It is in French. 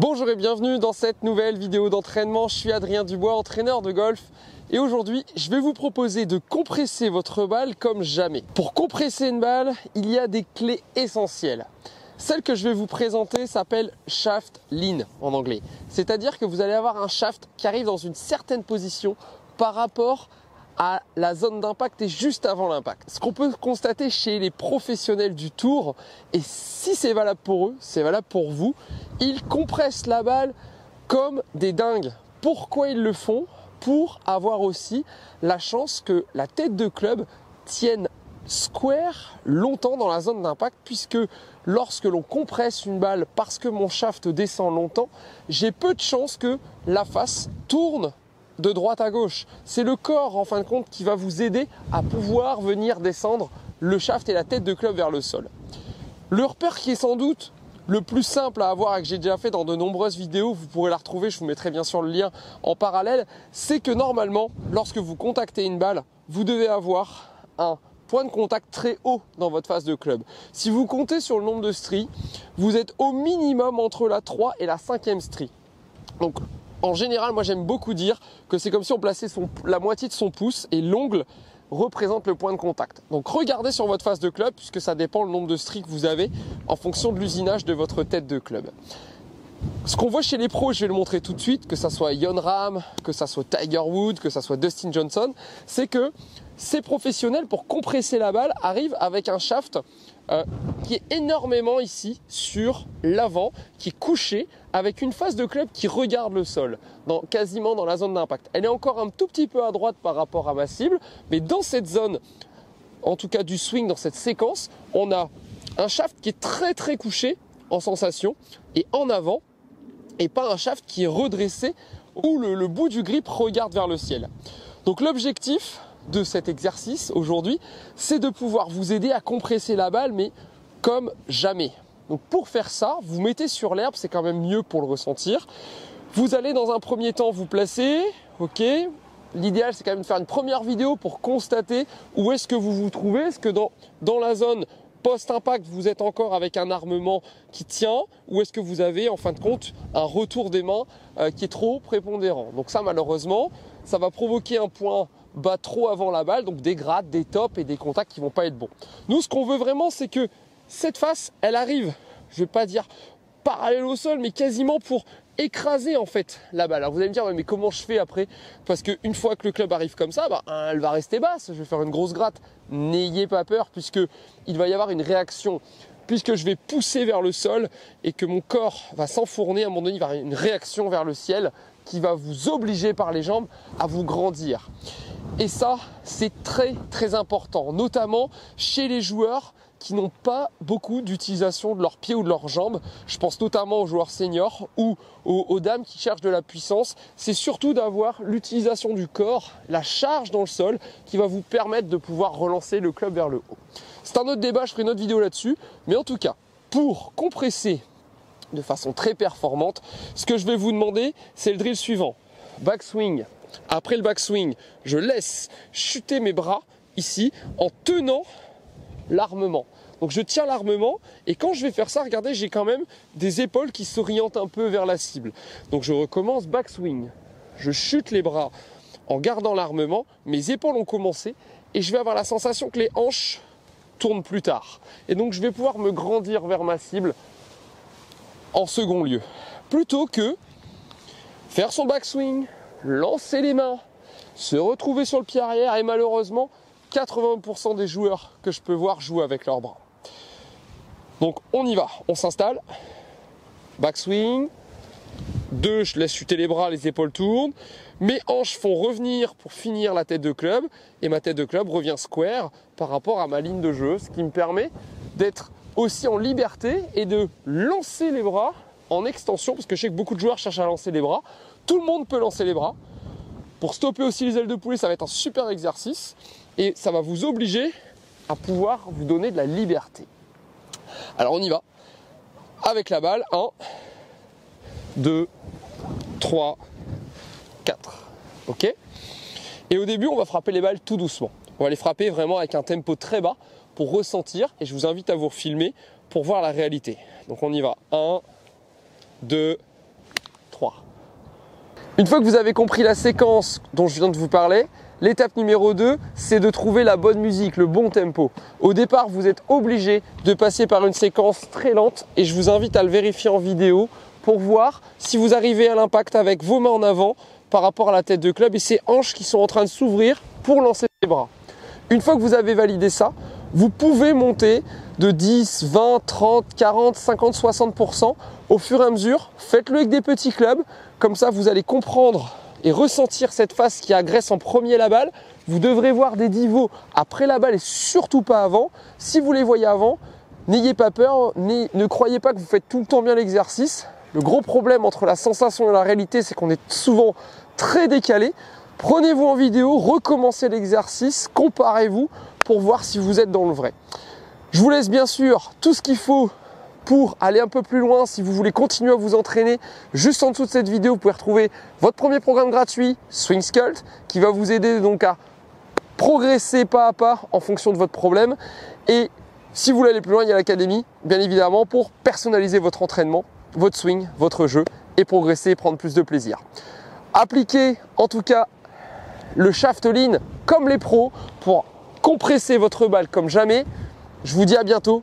Bonjour et bienvenue dans cette nouvelle vidéo d'entraînement. Je suis Adrien Dubois, entraîneur de golf. Et aujourd'hui, je vais vous proposer de compresser votre balle comme jamais. Pour compresser une balle, il y a des clés essentielles. Celle que je vais vous présenter s'appelle shaft lean en anglais. C'est-à-dire que vous allez avoir un shaft qui arrive dans une certaine position par rapport à la zone d'impact et juste avant l'impact. Ce qu'on peut constater chez les professionnels du tour, et si c'est valable pour eux, c'est valable pour vous, ils compressent la balle comme des dingues. Pourquoi ils le font? Pour avoir aussi la chance que la tête de club tienne square longtemps dans la zone d'impact, puisque lorsque l'on compresse une balle parce que mon shaft descend longtemps, j'ai peu de chances que la face tourne de droite à gauche. C'est le corps en fin de compte qui va vous aider à pouvoir venir descendre le shaft et la tête de club vers le sol. Le repère qui est sans doute le plus simple à avoir et que j'ai déjà fait dans de nombreuses vidéos, vous pourrez la retrouver, je vous mettrai bien sûr le lien en parallèle, c'est que normalement, lorsque vous contactez une balle, vous devez avoir un point de contact très haut dans votre face de club. Si vous comptez sur le nombre de stries, vous êtes au minimum entre la 3 et la 5e strie. Donc, en général, moi j'aime beaucoup dire que c'est comme si on plaçait la moitié de son pouce et l'ongle représente le point de contact. Donc regardez sur votre face de club puisque ça dépend le nombre de stries que vous avez en fonction de l'usinage de votre tête de club. Ce qu'on voit chez les pros, je vais le montrer tout de suite, que ça soit Jon Rahm, que ça soit Tiger Woods, que ça soit Dustin Johnson, c'est que ces professionnels pour compresser la balle arrivent avec un shaft qui est énormément ici sur l'avant, qui est couché avec une face de club qui regarde le sol, quasiment dans la zone d'impact. Elle est encore un tout petit peu à droite par rapport à ma cible, mais dans cette zone, en tout cas du swing, dans cette séquence, on a un shaft qui est très couché en sensation et en avant, et pas un shaft qui est redressé où le bout du grip regarde vers le ciel. Donc l'objectif de cet exercice aujourd'hui, c'est de pouvoir vous aider à compresser la balle, mais comme jamais. Donc pour faire ça, vous mettez sur l'herbe, c'est quand même mieux pour le ressentir. Vous allez dans un premier temps vous placer, ok. L'idéal, c'est quand même de faire une première vidéo pour constater où est-ce que vous vous trouvez. Est-ce que dans la zone post-impact, vous êtes encore avec un armement qui tient, ou est-ce que vous avez en fin de compte un retour des mains qui est trop prépondérant. Donc ça, malheureusement, ça va provoquer un point bas trop avant la balle, donc des grattes, des tops et des contacts qui vont pas être bons. Nous, ce qu'on veut vraiment, c'est que cette face, elle arrive, je vais pas dire parallèle au sol, mais quasiment pour écraser en fait la balle. Alors vous allez me dire, ouais, mais comment je fais après? Parce qu'une fois que le club arrive comme ça, elle va rester basse, je vais faire une grosse gratte. N'ayez pas peur, puisque il va y avoir une réaction, puisque je vais pousser vers le sol et que mon corps va s'enfourner, à un moment donné, il va y avoir une réaction vers le ciel qui va vous obliger par les jambes à vous grandir. Et ça, c'est très important, notamment chez les joueurs qui n'ont pas beaucoup d'utilisation de leurs pieds ou de leurs jambes. Je pense notamment aux joueurs seniors ou aux dames qui cherchent de la puissance. C'est surtout d'avoir l'utilisation du corps, la charge dans le sol qui va vous permettre de pouvoir relancer le club vers le haut. C'est un autre débat, je ferai une autre vidéo là-dessus. Mais en tout cas, pour compresser de façon très performante, ce que je vais vous demander, c'est le drill suivant. Backswing. Après le backswing, je laisse chuter mes bras ici en tenant l'armement. Donc je tiens l'armement et quand je vais faire ça, regardez, j'ai quand même des épaules qui s'orientent un peu vers la cible. Donc je recommence backswing. Je chute les bras en gardant l'armement, mes épaules ont commencé et je vais avoir la sensation que les hanches tournent plus tard. Et donc je vais pouvoir me grandir vers ma cible en second lieu. Plutôt que faire son backswing, lancer les mains, se retrouver sur le pied arrière et malheureusement 80% des joueurs que je peux voir jouent avec leurs bras. Donc on y va, on s'installe, backswing, 2, je laisse chuter les bras, les épaules tournent, mes hanches font revenir pour finir la tête de club et ma tête de club revient square par rapport à ma ligne de jeu, ce qui me permet d'être aussi en liberté et de lancer les bras en extension, parce que je sais que beaucoup de joueurs cherchent à lancer les bras. Tout le monde peut lancer les bras. Pour stopper aussi les ailes de poulet, ça va être un super exercice et ça va vous obliger à pouvoir vous donner de la liberté. Alors on y va. Avec la balle, 1, 2, 3, 4. Ok? Et au début, on va frapper les balles tout doucement. On va les frapper vraiment avec un tempo très bas pour ressentir. Et je vous invite à vous filmer pour voir la réalité. Donc on y va. 1, 2, Une fois que vous avez compris la séquence dont je viens de vous parler, l'étape numéro 2, c'est de trouver la bonne musique, le bon tempo. Au départ, vous êtes obligé de passer par une séquence très lente et je vous invite à le vérifier en vidéo pour voir si vous arrivez à l'impact avec vos mains en avant par rapport à la tête de club et ces hanches qui sont en train de s'ouvrir pour lancer les bras. Une fois que vous avez validé ça, vous pouvez monter de 10, 20, 30, 40, 50, 60% au fur et à mesure. Faites-le avec des petits clubs, comme ça vous allez comprendre et ressentir cette face qui agresse en premier la balle. Vous devrez voir des divots après la balle et surtout pas avant. Si vous les voyez avant, n'ayez pas peur, ne croyez pas que vous faites tout le temps bien l'exercice. Le gros problème entre la sensation et la réalité, c'est qu'on est souvent très décalé. Prenez-vous en vidéo, recommencez l'exercice, comparez-vous pour voir si vous êtes dans le vrai. Je vous laisse bien sûr tout ce qu'il faut pour aller un peu plus loin. Si vous voulez continuer à vous entraîner, juste en dessous de cette vidéo, vous pouvez retrouver votre premier programme gratuit, Swing Sculpt, qui va vous aider donc à progresser pas à pas en fonction de votre problème. Et si vous voulez aller plus loin, il y a l'académie, bien évidemment, pour personnaliser votre entraînement, votre swing, votre jeu et progresser et prendre plus de plaisir. Appliquez en tout cas le shaft lean comme les pros pour compresser votre balle comme jamais. Je vous dis à bientôt.